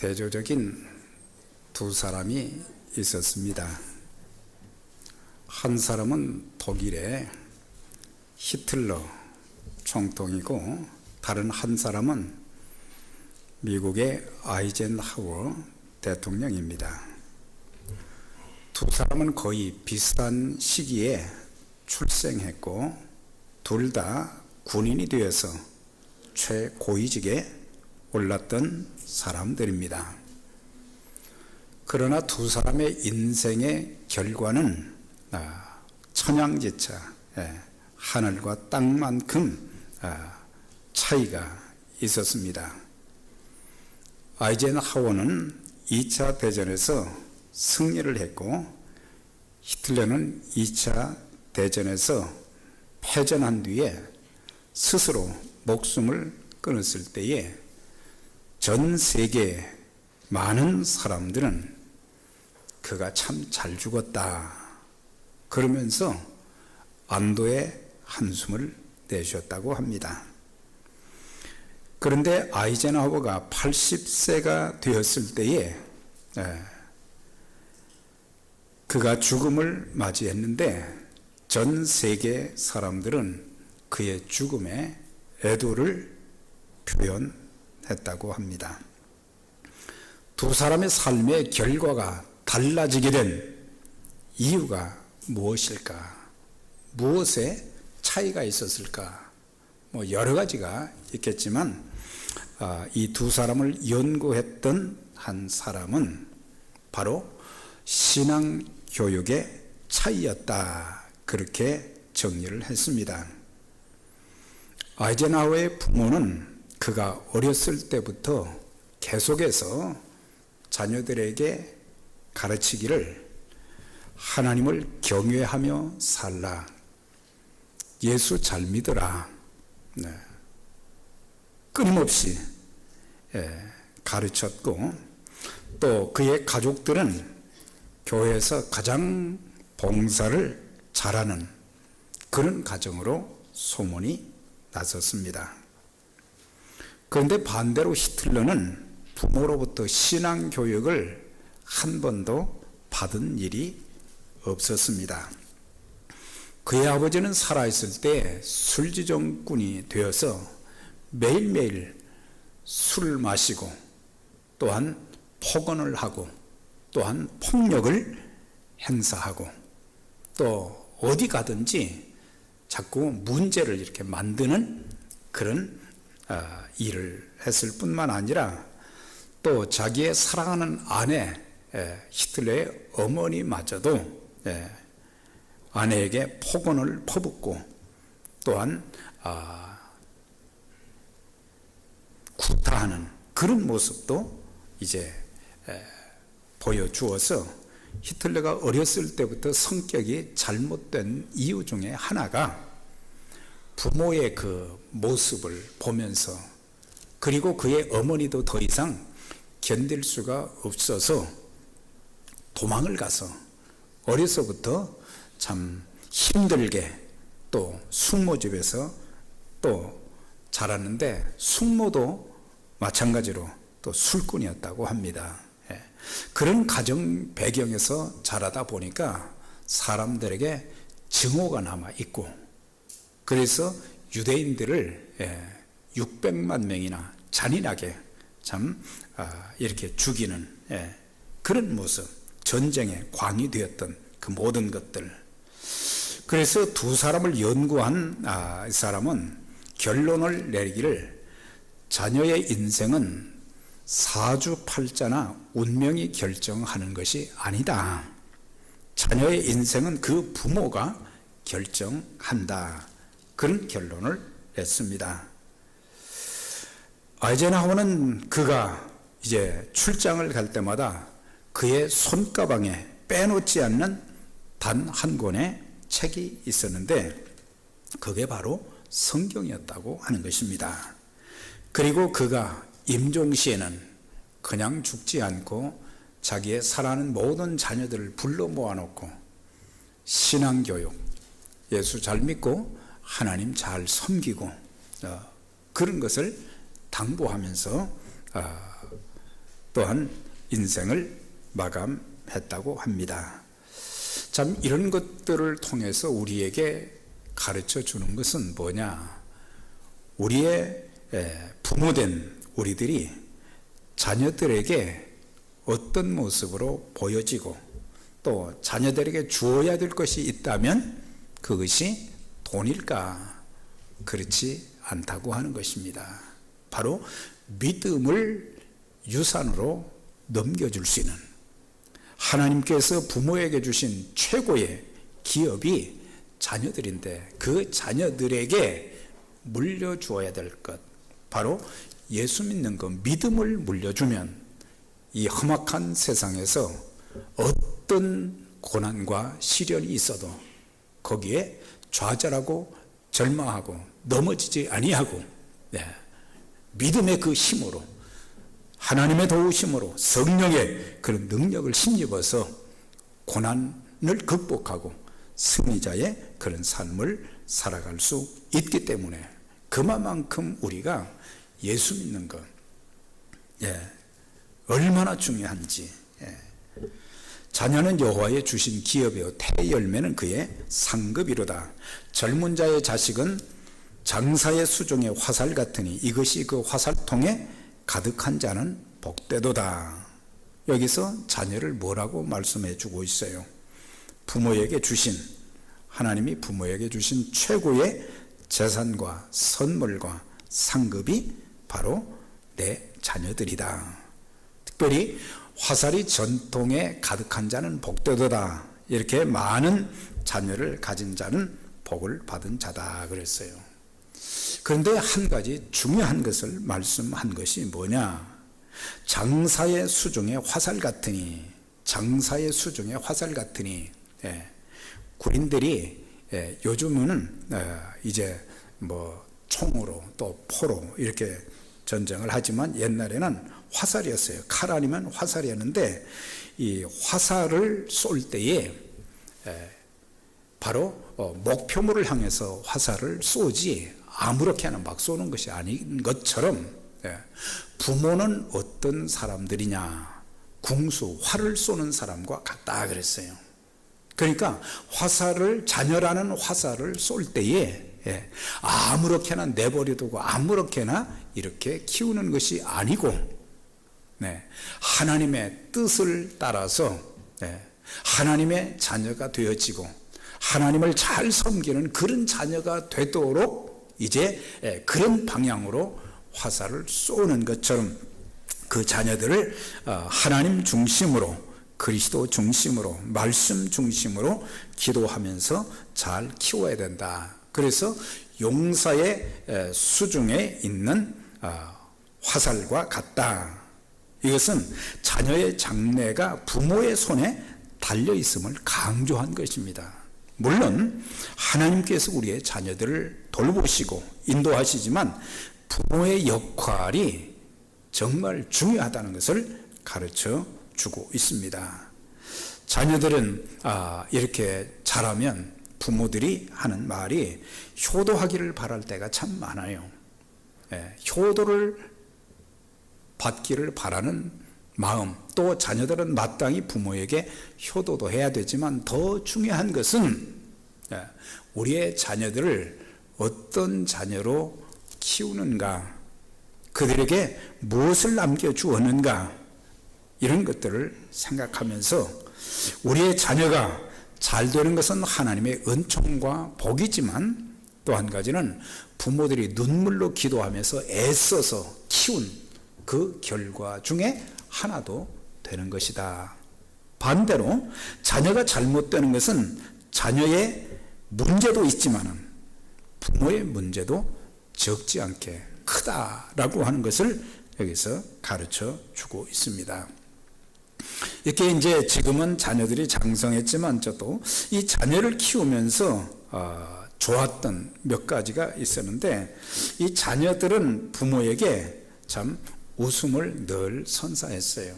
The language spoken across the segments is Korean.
대조적인 두 사람이 있었습니다. 한 사람은 독일의 히틀러 총통이고, 다른 한 사람은 미국의 아이젠하워 대통령입니다. 두 사람은 거의 비슷한 시기에 출생했고, 둘 다 군인이 되어서 최고위직에 올랐던 사람들입니다. 그러나 두 사람의 인생의 결과는 천양지차, 하늘과 땅만큼 차이가 있었습니다. 아이젠하워는 2차 대전에서 승리를 했고, 히틀러는 2차 대전에서 패전한 뒤에 스스로 목숨을 끊었을 때에 전 세계 많은 사람들은 그가 참 잘 죽었다 그러면서 안도의 한숨을 내쉬었다고 합니다. 그런데 아이젠하워가 80세가 되었을 때에 그가 죽음을 맞이했는데, 전 세계 사람들은 그의 죽음에 애도를 표현했다고 합니다. 두 사람의 삶의 결과가 달라지게 된 이유가 무엇일까? 무엇에 차이가 있었을까? 여러 가지가 있겠지만, 이 두 사람을 연구했던 한 사람은 바로 신앙교육의 차이였다, 그렇게 정리를 했습니다. 아이젠하워의 부모는 그가 어렸을 때부터 계속해서 자녀들에게 가르치기를 하나님을 경외하며 살라, 예수 잘 믿어라, 끊임없이 가르쳤고, 또 그의 가족들은 교회에서 가장 봉사를 잘하는 그런 가정으로 소문이 났었습니다. 그런데 반대로 히틀러는 부모로부터 신앙교육을 한 번도 받은 일이 없었습니다. 그의 아버지는 살아있을 때 술지정꾼이 되어서 매일매일 술을 마시고, 또한 폭언을 하고, 또한 폭력을 행사하고, 또 어디 가든지 자꾸 문제를 이렇게 만드는 그런 일을 했을 뿐만 아니라, 또 자기의 사랑하는 아내, 히틀러의 어머니마저도 아내에게 폭언을 퍼붓고, 또한 구타하는 그런 모습도 이제 보여주어서, 히틀러가 어렸을 때부터 성격이 잘못된 이유 중에 하나가 부모의 그 모습을 보면서, 그리고 그의 어머니도 더 이상 견딜 수가 없어서 도망을 가서 어려서부터 참 힘들게 또 숙모집에서 또 자랐는데, 숙모도 마찬가지로 또 술꾼이었다고 합니다. 그런 가정 배경에서 자라다 보니까 사람들에게 증오가 남아 있고, 그래서 유대인들을 600만 명이나 잔인하게 참 이렇게 죽이는 그런 모습, 전쟁의 광이 되었던 그 모든 것들. 그래서 두 사람을 연구한 이 사람은 결론을 내리기를, 자녀의 인생은 사주팔자나 운명이 결정하는 것이 아니다. 자녀의 인생은 그 부모가 결정한다, 그런 결론을 냈습니다. 아이젠하워는 그가 이제 출장을 갈 때마다 그의 손가방에 빼놓지 않는 단 한 권의 책이 있었는데, 그게 바로 성경이었다고 하는 것입니다. 그리고 그가 임종시에는 그냥 죽지 않고 자기의 사랑하는 모든 자녀들을 불러 모아놓고 신앙교육, 예수 잘 믿고 하나님 잘 섬기고 그런 것을 당부하면서 또한 인생을 마감했다고 합니다. 참 이런 것들을 통해서 우리에게 가르쳐 주는 것은 뭐냐? 우리의 부모된 우리들이 자녀들에게 어떤 모습으로 보여지고 또 자녀들에게 주어야 될 것이 있다면 그것이 돈일까? 그렇지 않다고 하는 것입니다. 바로 믿음을 유산으로 넘겨줄 수 있는, 하나님께서 부모에게 주신 최고의 기업이 자녀들인데 그 자녀들에게 물려주어야 될 것, 바로 예수 믿는 것, 믿음을 물려주면 이 험악한 세상에서 어떤 고난과 시련이 있어도 거기에 좌절하고 절망하고 넘어지지 아니하고, 믿음의 그 힘으로, 하나님의 도우심으로, 성령의 그런 능력을 힘입어서 고난을 극복하고 승리자의 그런 삶을 살아갈 수 있기 때문에 그만큼 우리가 예수 믿는 것, 얼마나 중요한지. 자녀는 여호와의 주신 기업이요 태열매는 그의 상급이로다. 젊은 자의 자식은 장사의 수종의 화살 같으니 이것이 그 화살통에 가득한 자는 복되도다. 여기서 자녀를 뭐라고 말씀해 주고 있어요? 부모에게 주신, 하나님이 부모에게 주신 최고의 재산과 선물과 상급이 바로 내 자녀들이다. 특별히 화살이 전통에 가득한 자는 복되도다. 이렇게 많은 자녀를 가진 자는 복을 받은 자다 그랬어요. 그런데 한 가지 중요한 것을 말씀한 것이 뭐냐? 장사의 수중에 화살 같으니, 장사의 수중에 화살 같으니. 군인들이 요즘은 이제 뭐 총으로 또 포로 이렇게 전쟁을 하지만 옛날에는 화살이었어요. 칼 아니면 화살이었는데 이 화살을 쏠 때에 바로 목표물을 향해서 화살을 쏘지 아무렇게나 막 쏘는 것이 아닌 것처럼, 부모는 어떤 사람들이냐? 궁수, 활을 쏘는 사람과 같다 그랬어요. 그러니까 화살을, 자녀라는 화살을 쏠 때에 아무렇게나 내버려두고 아무렇게나 이렇게 키우는 것이 아니고, 하나님의 뜻을 따라서 하나님의 자녀가 되어지고 하나님을 잘 섬기는 그런 자녀가 되도록 이제 그런 방향으로 화살을 쏘는 것처럼 그 자녀들을 하나님 중심으로, 그리스도 중심으로, 말씀 중심으로 기도하면서 잘 키워야 된다. 그래서 용사의 수중에 있는 화살과 같다. 이것은 자녀의 장래가 부모의 손에 달려 있음을 강조한 것입니다. 물론 하나님께서 우리의 자녀들을 돌보시고 인도하시지만 부모의 역할이 정말 중요하다는 것을 가르쳐 주고 있습니다. 자녀들은 이렇게 자라면 부모들이 하는 말이 효도하기를 바랄 때가 참 많아요. 효도를 받기를 바라는 마음, 또 자녀들은 마땅히 부모에게 효도도 해야 되지만 더 중요한 것은 우리의 자녀들을 어떤 자녀로 키우는가, 그들에게 무엇을 남겨주었는가, 이런 것들을 생각하면서 우리의 자녀가 잘 되는 것은 하나님의 은총과 복이지만 또 한 가지는 부모들이 눈물로 기도하면서 애써서 키운 그 결과 중에 하나도 되는 것이다. 반대로 자녀가 잘못되는 것은 자녀의 문제도 있지만 부모의 문제도 적지 않게 크다라고 하는 것을 여기서 가르쳐 주고 있습니다. 이렇게 이제 지금은 자녀들이 장성했지만 저도 이 자녀를 키우면서 좋았던 몇 가지가 있었는데, 이 자녀들은 부모에게 참 웃음을 늘 선사했어요.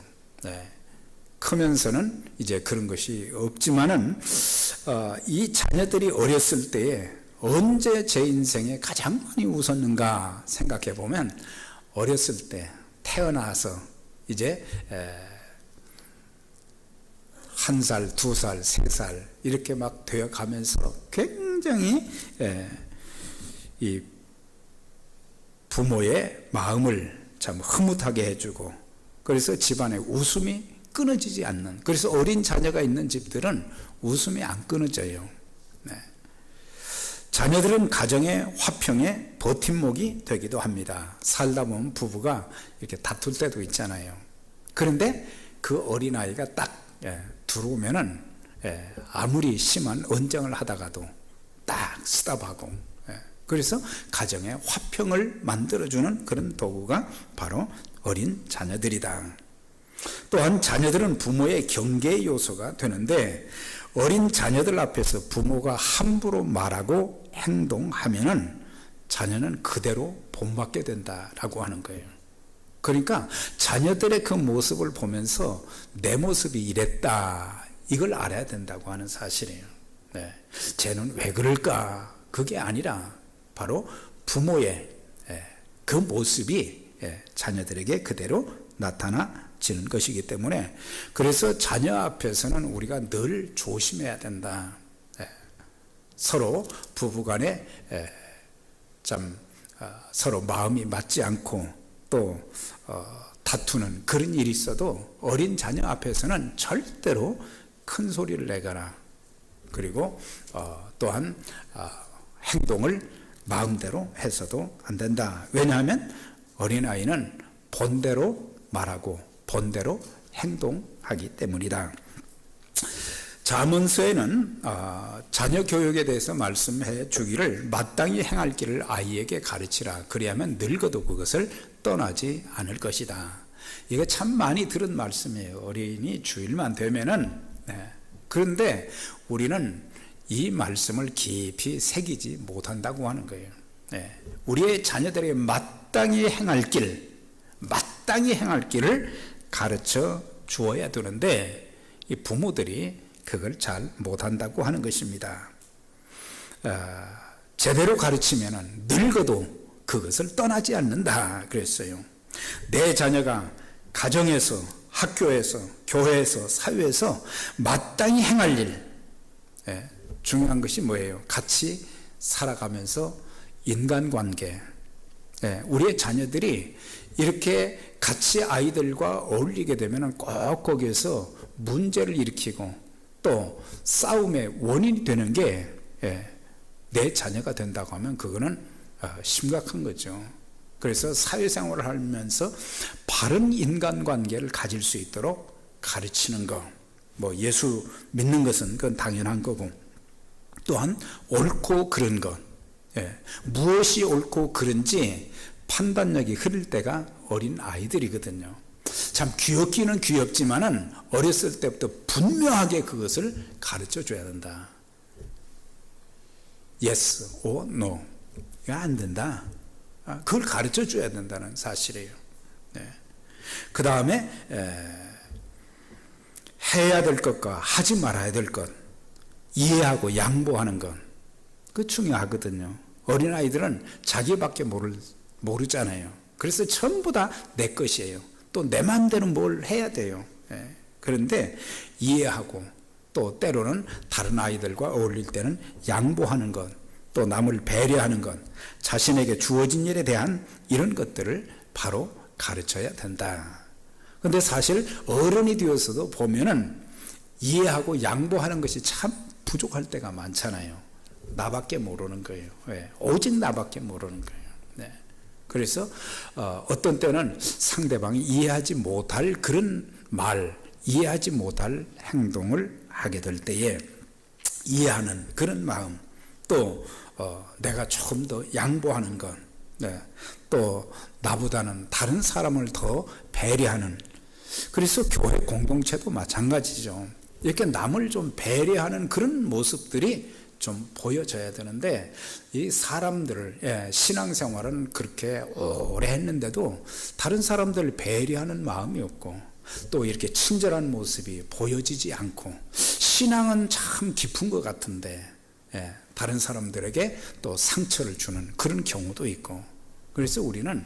크면서는 이제 그런 것이 없지만은 이 자녀들이 어렸을 때에 언제 제 인생에 가장 많이 웃었는가 생각해 보면 어렸을 때 태어나서 이제 1살, 2살, 3살 이렇게 막 되어 가면서 굉장히 이 부모의 마음을 참 흐뭇하게 해주고, 그래서 집안에 웃음이 끊어지지 않는, 그래서 어린 자녀가 있는 집들은 웃음이 안 끊어져요. 네. 자녀들은 가정의 화평의 버팀목이 되기도 합니다. 살다 보면 부부가 이렇게 다툴 때도 있잖아요. 그런데 그 어린아이가 딱 들어오면은 아무리 심한 언쟁을 하다가도 딱 스탑하고, 그래서 가정의 화평을 만들어주는 그런 도구가 바로 어린 자녀들이다. 또한 자녀들은 부모의 경계의 요소가 되는데, 어린 자녀들 앞에서 부모가 함부로 말하고 행동하면은 자녀는 그대로 본받게 된다라고 하는 거예요. 그러니까 자녀들의 그 모습을 보면서 내 모습이 이랬다, 이걸 알아야 된다고 하는 사실이에요. 네. 쟤는 왜 그럴까? 그게 아니라 바로 부모의 그 모습이 자녀들에게 그대로 나타나지는 것이기 때문에, 그래서 자녀 앞에서는 우리가 늘 조심해야 된다. 서로 부부간에 참 서로 마음이 맞지 않고 또 다투는 그런 일이 있어도 어린 자녀 앞에서는 절대로 큰 소리를 내거나, 그리고 또한 행동을 마음대로 해서도 안 된다. 왜냐하면 어린아이는 본대로 말하고 본대로 행동하기 때문이다. 잠언서에는 자녀 교육에 대해서 말씀해 주기를 마땅히 행할 길을 아이에게 가르치라. 그리하면 늙어도 그것을 떠나지 않을 것이다. 이거 참 많이 들은 말씀이에요. 어린이 주일만 되면은. 그런데 우리는 이 말씀을 깊이 새기지 못한다고 하는 거예요. 우리의 자녀들에게 마땅히 행할 길을 가르쳐 주어야 되는데, 이 부모들이 그걸 잘 못한다고 하는 것입니다. 제대로 가르치면 늙어도 그것을 떠나지 않는다 그랬어요. 내 자녀가 가정에서, 학교에서, 교회에서, 사회에서 마땅히 행할 일, 중요한 것이 뭐예요? 같이 살아가면서 인간관계, 우리의 자녀들이 이렇게 같이 아이들과 어울리게 되면 꼭 거기에서 문제를 일으키고 또 싸움의 원인이 되는 게 내 자녀가 된다고 하면 그거는 심각한 거죠. 그래서 사회생활을 하면서 바른 인간관계를 가질 수 있도록 가르치는 거, 뭐 예수 믿는 것은 그건 당연한 거고, 또한 옳고 그른 것, 무엇이 옳고 그른지 판단력이 흐를 때가 어린 아이들이거든요. 참 귀엽기는 귀엽지만은 어렸을 때부터 분명하게 그것을 가르쳐 줘야 된다. Yes or no. 이거 안 된다. 그걸 가르쳐 줘야 된다는 사실이에요. 그 다음에 해야 될 것과 하지 말아야 될 것, 이해하고 양보하는 것, 그 중요하거든요. 어린아이들은 자기밖에 모르잖아요. 그래서 전부 다 내 것이에요. 또 내 마음대로 뭘 해야 돼요. 그런데 이해하고 또 때로는 다른 아이들과 어울릴 때는 양보하는 것, 또 남을 배려하는 것, 자신에게 주어진 일에 대한 이런 것들을 바로 가르쳐야 된다. 그런데 사실 어른이 되어서도 보면은 이해하고 양보하는 것이 참 부족할 때가 많잖아요. 나밖에 모르는 거예요. 오직 나밖에 모르는 거예요. 그래서 어떤 때는 상대방이 이해하지 못할 그런 말, 이해하지 못할 행동을 하게 될 때에 이해하는 그런 마음, 또 내가 조금 더 양보하는 것, 또 나보다는 다른 사람을 더 배려하는, 그래서 교회 공동체도 마찬가지죠. 이렇게 남을 좀 배려하는 그런 모습들이 좀 보여져야 되는데, 이 사람들을, 신앙생활은 그렇게 오래 했는데도 다른 사람들을 배려하는 마음이 없고 또 이렇게 친절한 모습이 보여지지 않고, 신앙은 참 깊은 것 같은데 다른 사람들에게 또 상처를 주는 그런 경우도 있고, 그래서 우리는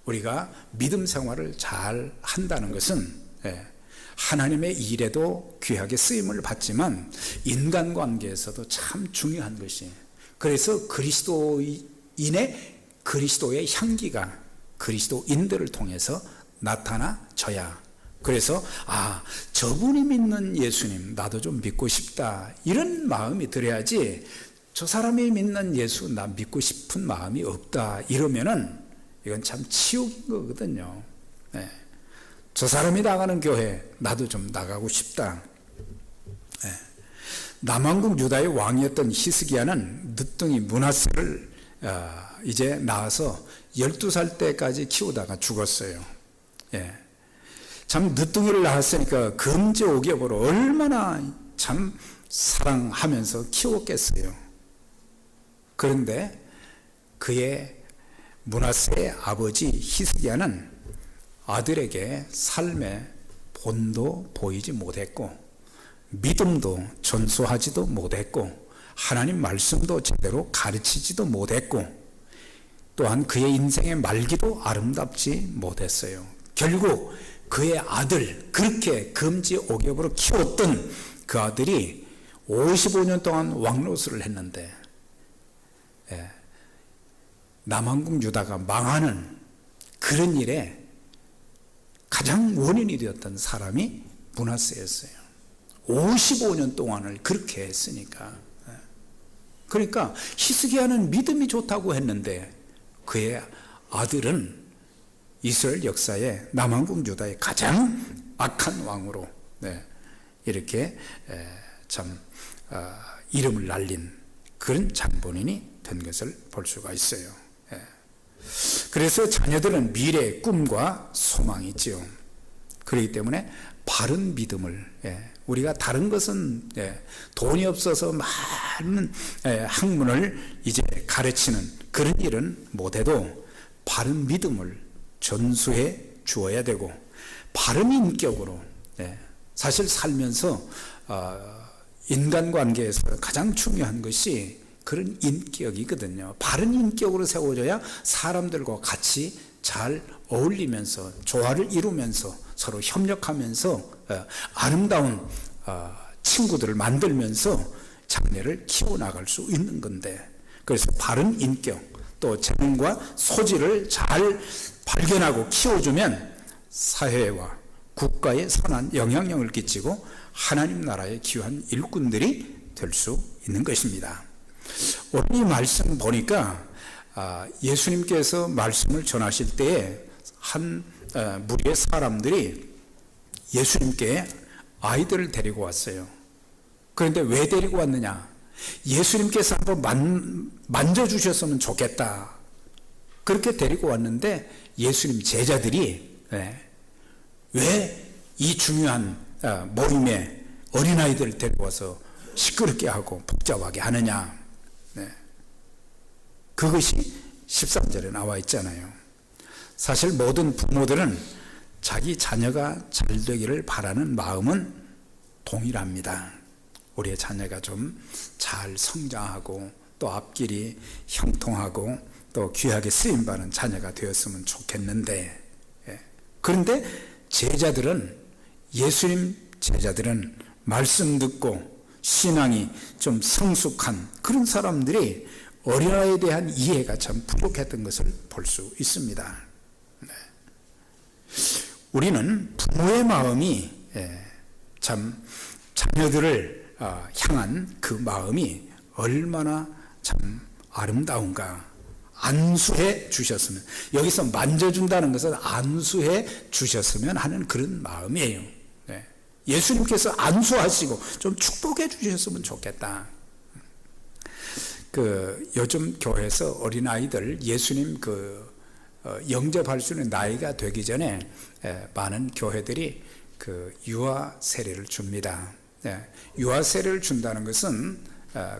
우리가 믿음 생활을 잘 한다는 것은 하나님의 일에도 귀하게 쓰임을 받지만 인간관계에서도 참 중요한 것이, 그래서 그리스도인의 그리스도의 향기가 그리스도인들을 통해서 나타나져야, 그래서 저분이 믿는 예수님 나도 좀 믿고 싶다 이런 마음이 들어야지, 저 사람이 믿는 예수 나 믿고 싶은 마음이 없다 이러면은 이건 참 치욕인 거거든요. 저 사람이 나가는 교회 나도 좀 나가고 싶다. 남왕국 유다의 왕이었던 히스기야는 늦둥이 므낫세를 이제 낳아서 12살 때까지 키우다가 죽었어요. 참 늦둥이를 낳았으니까 금제 오겹으로 얼마나 참 사랑하면서 키웠겠어요. 그런데 그의 므낫세의 아버지 히스기야는 아들에게 삶의 본도 보이지 못했고 믿음도 전수하지도 못했고 하나님 말씀도 제대로 가르치지도 못했고 또한 그의 인생의 말기도 아름답지 못했어요. 결국 그의 아들, 그렇게 금지 오겹으로 키웠던 그 아들이 55년 동안 왕노릇을 했는데 남왕국 유다가 망하는 그런 일에 가장 원인이 되었던 사람이 므낫세였어요. 55년 동안을 그렇게 했으니까. 그러니까 히스기야는 믿음이 좋다고 했는데 그의 아들은 이스라엘 역사에 남왕국 유다의 가장 악한 왕으로 이렇게 참 이름을 날린 그런 장본인이 된 것을 볼 수가 있어요. 그래서 자녀들은 미래의 꿈과 소망이 있지요. 그렇기 때문에 바른 믿음을, 우리가 다른 것은 돈이 없어서 많은 학문을 이제 가르치는 그런 일은 못해도 바른 믿음을 전수해 주어야 되고 바른 인격으로, 사실 살면서 인간관계에서 가장 중요한 것이 그런 인격이거든요. 바른 인격으로 세워져야 사람들과 같이 잘 어울리면서 조화를 이루면서 서로 협력하면서 아름다운 친구들을 만들면서 장래를 키워나갈 수 있는 건데, 그래서 바른 인격 또 재능과 소질을 잘 발견하고 키워주면 사회와 국가에 선한 영향력을 끼치고 하나님 나라의 귀한 일꾼들이 될 수 있는 것입니다. 오늘 이 말씀 보니까 예수님께서 말씀을 전하실 때에 한 무리의 사람들이 예수님께 아이들을 데리고 왔어요. 그런데 왜 데리고 왔느냐? 예수님께서 한번 만져주셨으면 좋겠다. 그렇게 데리고 왔는데 예수님 제자들이 왜 이 중요한 모임에 어린아이들을 데리고 와서 시끄럽게 하고 복잡하게 하느냐? 그것이 13절에 나와 있잖아요. 사실 모든 부모들은 자기 자녀가 잘 되기를 바라는 마음은 동일합니다. 우리의 자녀가 좀 잘 성장하고 또 앞길이 형통하고 또 귀하게 쓰임받는 자녀가 되었으면 좋겠는데, 그런데 예수님 제자들은 말씀 듣고 신앙이 좀 성숙한 그런 사람들이 어린아이에 대한 이해가 참 부족했던 것을 볼 수 있습니다. 우리는 부모의 마음이 참 자녀들을 향한 그 마음이 얼마나 참 아름다운가. 안수해 주셨으면, 여기서 만져준다는 것은 안수해 주셨으면 하는 그런 마음이에요. 예수님께서 안수하시고 좀 축복해 주셨으면 좋겠다. 요즘 교회에서 어린아이들 예수님 영접할 수 있는 나이가 되기 전에 많은 교회들이 유아 세례를 줍니다. 유아 세례를 준다는 것은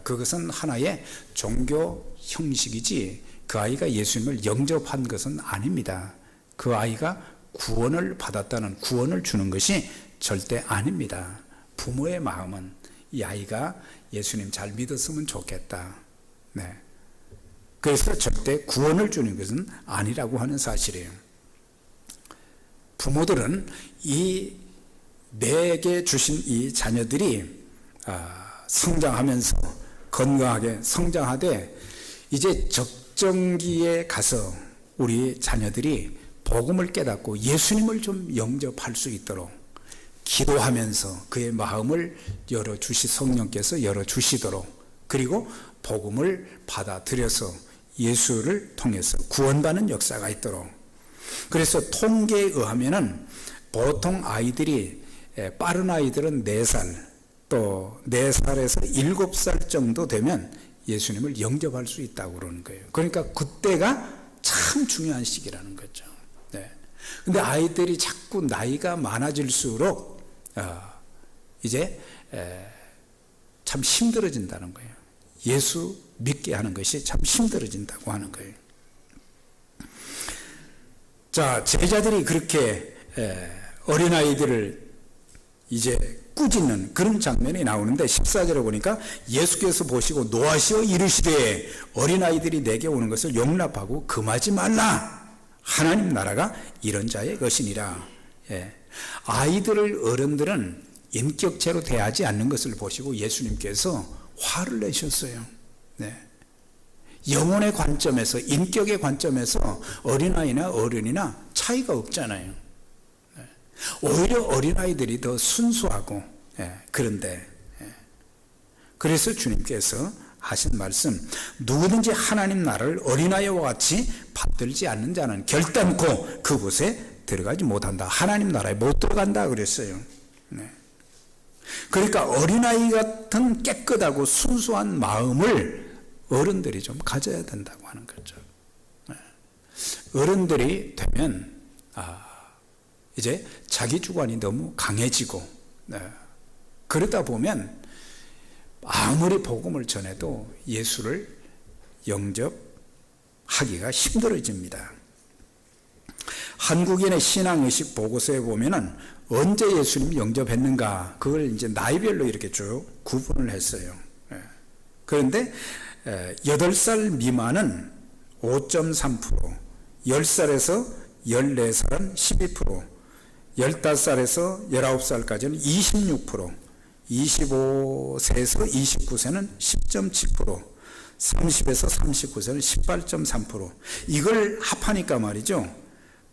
그것은 하나의 종교 형식이지 그 아이가 예수님을 영접한 것은 아닙니다. 그 아이가 구원을 받았다는 구원을 주는 것이 절대 아닙니다. 부모의 마음은 이 아이가 예수님 잘 믿었으면 좋겠다. 그래서 절대 구원을 주는 것은 아니라고 하는 사실이에요. 부모들은 이 내게 주신 이 자녀들이 성장하면서 건강하게 성장하되 이제 적정기에 가서 우리 자녀들이 복음을 깨닫고 예수님을 좀 영접할 수 있도록 기도하면서 그의 마음을 성령께서 열어주시도록, 그리고 복음을 받아들여서 예수를 통해서 구원받는 역사가 있도록. 그래서 통계에 의하면은 보통 아이들이, 빠른 아이들은 4살, 또 4살에서 7살 정도 되면 예수님을 영접할 수 있다고 그러는 거예요. 그러니까 그때가 참 중요한 시기라는 거죠. 네. 근데 아이들이 자꾸 나이가 많아질수록 이제 참 힘들어진다는 거예요. 예수 믿게 하는 것이 참 힘들어진다고 하는 거예요. 자, 제자들이 그렇게 어린아이들을 이제 꾸짖는 그런 장면이 나오는데 14절에 보니까 예수께서 보시고 노하시어 이르시되 어린아이들이 내게 오는 것을 용납하고 금하지 말라. 하나님 나라가 이런 자의 것이니라. 아이들을 어른들은 인격체로 대하지 않는 것을 보시고 예수님께서 화를 내셨어요. 네. 영혼의 관점에서, 인격의 관점에서 어린아이나 어른이나 차이가 없잖아요. 오히려 어린아이들이 더 순수하고, 그런데 그래서 주님께서 하신 말씀, 누구든지 하나님 나라를 어린아이와 같이 받들지 않는 자는 결단코 그곳에 들어가지 못한다. 하나님 나라에 못 들어간다 그랬어요. 그러니까 어린아이 같은 깨끗하고 순수한 마음을 어른들이 좀 가져야 된다고 하는 거죠. 어른들이 되면 이제 자기 주관이 너무 강해지고, 그러다 보면 아무리 복음을 전해도 예수를 영접하기가 힘들어집니다. 한국인의 신앙의식 보고서에 보면은 언제 예수님 영접했는가, 그걸 이제 나이별로 이렇게 쭉 구분을 했어요. 그런데 8살 미만은 5.3%, 10살에서 14살은 12%, 15살에서 19살까지는 26%, 25세에서 29세는 10.7%, 30에서 39세는 18.3%. 이걸 합하니까 말이죠,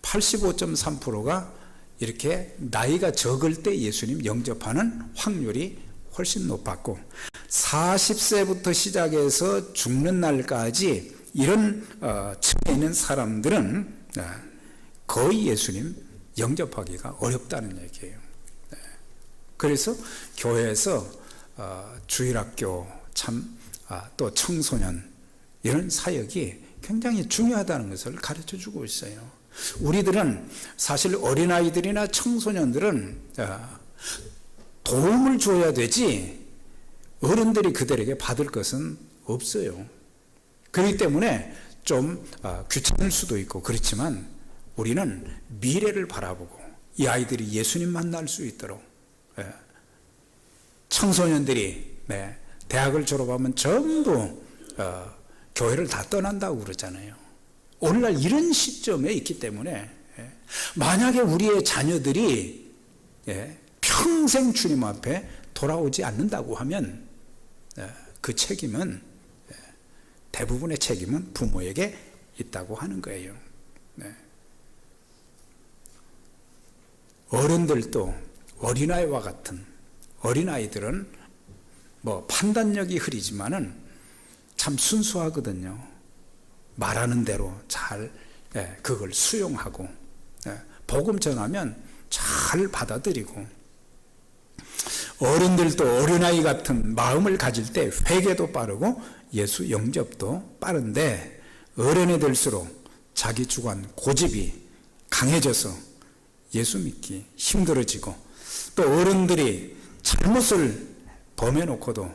85.3%가 이렇게 나이가 적을 때 예수님 영접하는 확률이 훨씬 높았고, 40세부터 시작해서 죽는 날까지 이런 층에 있는 사람들은 거의 예수님 영접하기가 어렵다는 얘기예요. 그래서 교회에서 주일학교, 또 청소년 이런 사역이 굉장히 중요하다는 것을 가르쳐 주고 있어요. 우리들은 사실 어린아이들이나 청소년들은 도움을 줘야 되지 어른들이 그들에게 받을 것은 없어요. 그렇기 때문에 좀 귀찮을 수도 있고 그렇지만 우리는 미래를 바라보고 이 아이들이 예수님 만날 수 있도록, 청소년들이 대학을 졸업하면 전부 교회를 다 떠난다고 그러잖아요. 오늘날 이런 시점에 있기 때문에 만약에 우리의 자녀들이 평생 주님 앞에 돌아오지 않는다고 하면 그 책임은, 대부분의 책임은 부모에게 있다고 하는 거예요. 어른들도 어린아이와 같은, 어린아이들은 뭐 판단력이 흐리지만은 참 순수하거든요. 말하는 대로 잘 그걸 수용하고, 복음 전하면 잘 받아들이고, 어른들도 어린아이 같은 마음을 가질 때 회개도 빠르고 예수 영접도 빠른데, 어른이 될수록 자기 주관 고집이 강해져서 예수 믿기 힘들어지고, 또 어른들이 잘못을 범해놓고도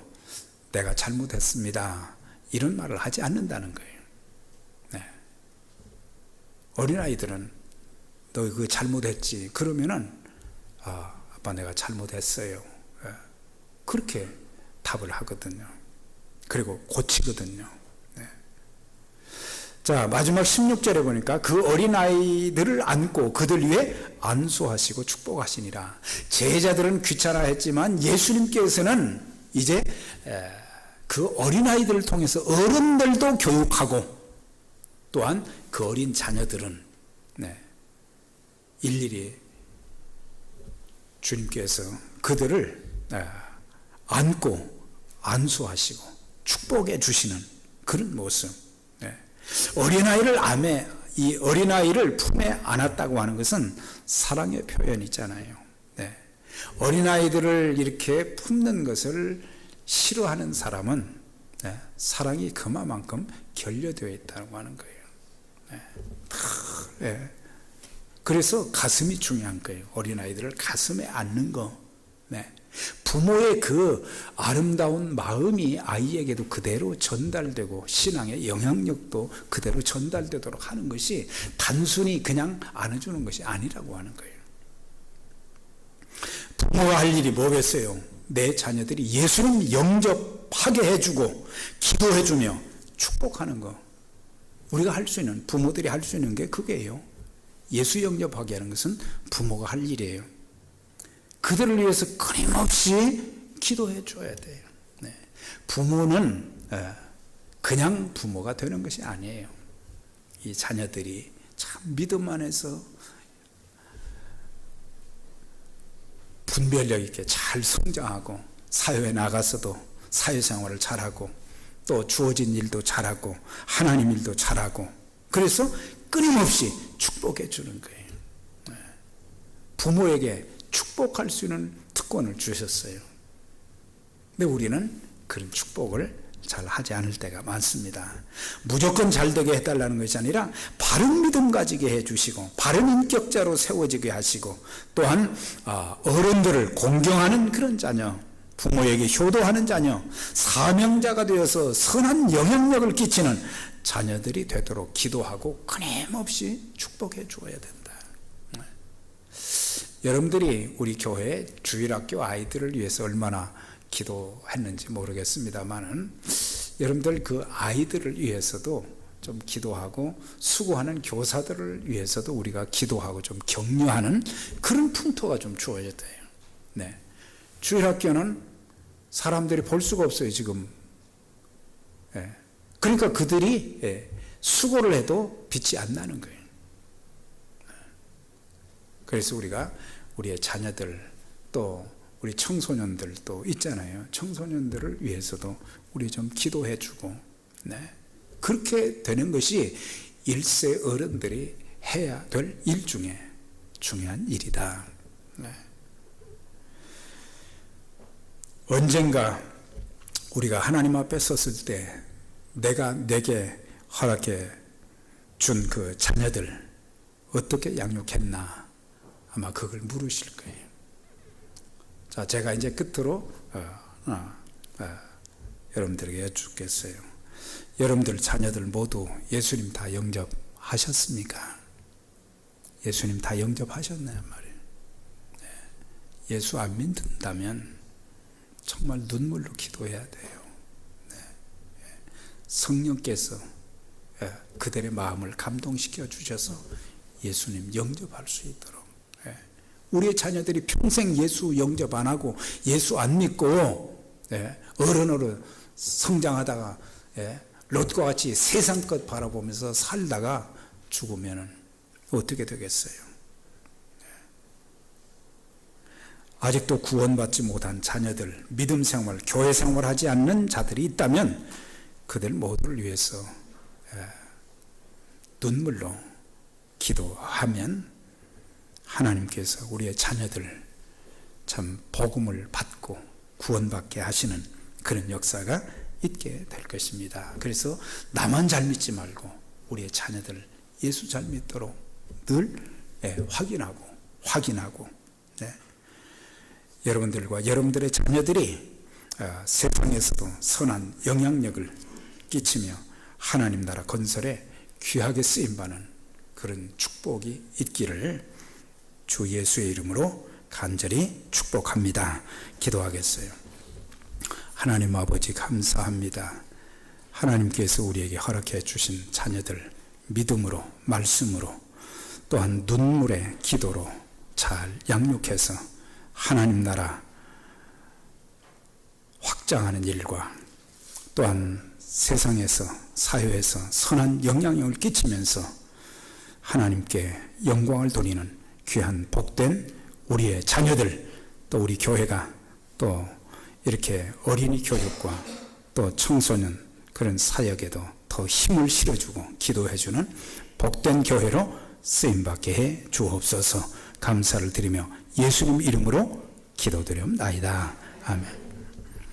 내가 잘못했습니다 이런 말을 하지 않는다는 거예요. 어린아이들은 너 그거 잘못했지 그러면은 아빠 내가 잘못했어요, 그렇게 답을 하거든요. 그리고 고치거든요. 자, 마지막 16절에 보니까 그 어린아이들을 안고 그들 위에 안수하시고 축복하시니라. 제자들은 귀찮아했지만 예수님께서는 이제 그 어린아이들을 통해서 어른들도 교육하고, 또한 그 어린 자녀들은 일일이 주님께서 그들을 안고 안수하시고 축복해 주시는 그런 모습. 어린아이를 이 어린아이를 품에 안았다고 하는 것은 사랑의 표현이잖아요. 어린아이들을 이렇게 품는 것을 싫어하는 사람은 사랑이 그만큼 결여되어 있다고 하는 거예요. 그래서 가슴이 중요한 거예요. 어린아이들을 가슴에 안는 거. 부모의 그 아름다운 마음이 아이에게도 그대로 전달되고 신앙의 영향력도 그대로 전달되도록 하는 것이 단순히 그냥 안아주는 것이 아니라고 하는 거예요. 부모가 할 일이 뭐겠어요? 내 자녀들이 예수님 영접하게 해주고 기도해주며 축복하는 거. 우리가 할 수 있는, 부모들이 할 수 있는 게 그게요. 예수 영접하게 하는 것은 부모가 할 일이에요. 그들을 위해서 끊임없이 기도해 줘야 돼요. 부모는 그냥 부모가 되는 것이 아니에요. 이 자녀들이 참 믿음 안에서 분별력 있게 잘 성장하고 사회에 나가서도 사회생활을 잘하고 또 주어진 일도 잘하고 하나님 일도 잘하고, 그래서 끊임없이 축복해 주는 거예요. 부모에게 축복할 수 있는 특권을 주셨어요. 근데 우리는 그런 축복을 잘 하지 않을 때가 많습니다. 무조건 잘 되게 해달라는 것이 아니라 바른 믿음 가지게 해주시고 바른 인격자로 세워지게 하시고, 또한 어른들을 공경하는 그런 자녀, 부모에게 효도하는 자녀, 사명자가 되어서 선한 영향력을 끼치는 자녀들이 되도록 기도하고 끊임없이 축복해 주어야 된다. 여러분들이 우리 교회 주일학교 아이들을 위해서 얼마나 기도했는지 모르겠습니다만은, 여러분들 그 아이들을 위해서도 좀 기도하고 수고하는 교사들을 위해서도 우리가 기도하고 좀 격려하는 그런 풍토가 좀 주어야 돼요. 주일학교는 사람들이 볼 수가 없어요, 지금. 그러니까 그들이 수고를 해도 빛이 안 나는 거예요. 그래서 우리가 우리의 자녀들, 또 우리 청소년들도 있잖아요. 청소년들을 위해서도 우리 좀 기도해 주고, 그렇게 되는 것이 1세 어른들이 해야 될 일 중에 중요한 일이다. 언젠가 우리가 하나님 앞에 섰을 때 내가 내게 허락해 준 그 자녀들 어떻게 양육했나, 아마 그걸 물으실 거예요. 자, 제가 이제 끝으로 여러분들에게 여쭙겠어요. 여러분들 자녀들 모두 예수님 다 영접하셨습니까? 예수님 다 영접하셨나요? 말이에요. 예수 안 믿는다면 정말 눈물로 기도해야 돼요. 성령께서 그들의 마음을 감동시켜 주셔서 예수님 영접할 수 있도록. 우리의 자녀들이 평생 예수 영접 안 하고 예수 안 믿고 어른으로 성장하다가 롯과 같이 세상 것 바라보면서 살다가 죽으면 어떻게 되겠어요? 아직도 구원받지 못한 자녀들, 믿음 생활, 교회 생활하지 않는 자들이 있다면 그들 모두를 위해서 눈물로 기도하면 하나님께서 우리의 자녀들 참 복음을 받고 구원받게 하시는 그런 역사가 있게 될 것입니다. 그래서 나만 잘 믿지 말고 우리의 자녀들 예수 잘 믿도록 늘 확인하고 여러분들과 여러분들의 자녀들이 세상에서도 선한 영향력을 끼치며 하나님 나라 건설에 귀하게 쓰임받는 그런 축복이 있기를 주 예수의 이름으로 간절히 축복합니다. 기도하겠어요. 하나님 아버지 감사합니다. 하나님께서 우리에게 허락해 주신 자녀들 믿음으로, 말씀으로, 또한 눈물의 기도로 잘 양육해서 하나님 나라 확장하는 일과 또한 세상에서, 사회에서 선한 영향력을 끼치면서 하나님께 영광을 돌리는 귀한 복된 우리의 자녀들, 또 우리 교회가 또 이렇게 어린이 교육과 또 청소년 그런 사역에도 더 힘을 실어주고 기도해주는 복된 교회로 쓰임받게 해 주옵소서. 감사를 드리며 예수님 이름으로 기도드리옵나이다. 아멘.